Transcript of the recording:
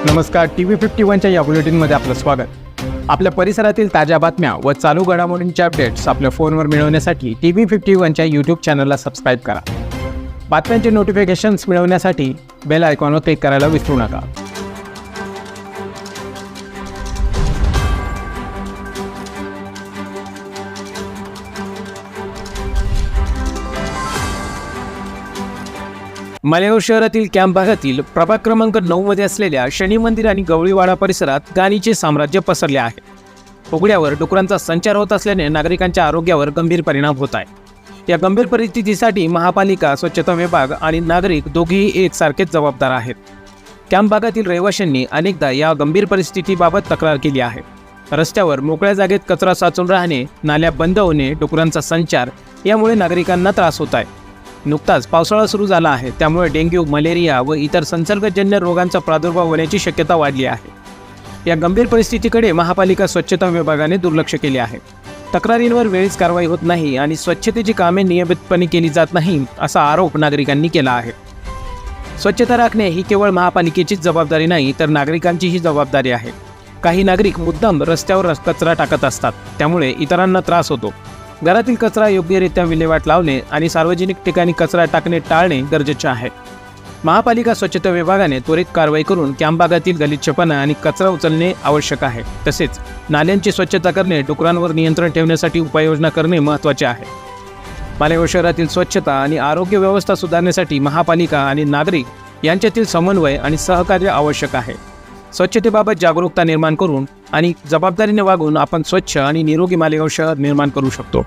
नमस्कार, TV51च्या या बुलेटिनमध्ये आपलं स्वागत। आपल्या परिसरातील ताज्या बातम्या व चालू घडामोडींचे अपडेट्स आपल्या फोनवर मिळवण्यासाठी TV51च्या YouTube चॅनलला सबस्क्राईब करा। बातम्यांचे नोटिफिकेशन्स मिळवण्यासाठी बेल आयकॉनवर क्लिक करायला विसरू नका। मालेगाव शहरातील कॅम्प भागातील प्रभाग क्रमांक 9 मध्ये असलेल्या शनी मंदिर आणि गवळीवाडा परिसरात गाणीचे साम्राज्य पसरले आहे। उघड्यावर डुकरांचा संचार होत असल्याने नागरिकांच्या आरोग्यावर गंभीर परिणाम होत आहे। या गंभीर परिस्थितीसाठी महापालिका, स्वच्छता विभाग आणि नागरिक दोघेही एकसारखेच जबाबदार आहेत। कॅम्प भागातील रहिवाशांनी अनेकदा या गंभीर परिस्थितीबाबत तक्रार केली आहे। रस्त्यावर मोकळ्या जागेत कचरा साचून राहणे, नाल्या बंद होणे, डुकरांचा संचार यामुळे नागरिकांना त्रास होत आहे। नुकताच पावसाळा सुरू झाला आहे, त्यामुळे डेंग्यू, मलेरिया व इतर संसर्गजन्य रोगांचा प्रादुर्भाव होण्याची शक्यता वाढली आहे। या गंभीर परिस्थितीकडे महापालिका, स्वच्छता विभागाने दुर्लक्ष केले आहे। तक्रारींवर वेळीच कारवाई होत नाही आणि स्वच्छतेची कामे नियमितपणे केली जात नाही असा आरोप नागरिकांनी केला आहे। स्वच्छता राखणे ही केवळ महापालिकेचीच जबाबदारी नाही, तर नागरिकांचीही जबाबदारी आहे। काही नागरिक मुद्दाम रस्त्यावर कचरा टाकत असतात, त्यामुळे इतरांना त्रास होतो। घरातील कचरा योग्यरित्या विल्हेवाट लावणे आणि सार्वजनिक ठिकाणी कचरा टाकणे टाळणे गरजेचे आहे। महापालिका, स्वच्छता विभागाने त्वरित कारवाई करून कॅम्प भागातील गलिच्छपणा आणि कचरा उचलणे आवश्यक आहे। तसेच नाल्यांची स्वच्छता करणे, डुकरांवर नियंत्रण ठेवण्यासाठी उपाययोजना करणे महत्त्वाचे आहे। मालेगाव शहरातील स्वच्छता आणि आरोग्य व्यवस्था सुधारण्यासाठी महापालिका आणि नागरिक यांच्यातील समन्वय आणि सहकार्य आवश्यक आहे। स्वच्छतेबाबत जागरूकता निर्माण करून आणि जबाबदारीने वागून आपण स्वच्छ आणि निरोगी मालेगाव शहर निर्माण करू शकतो।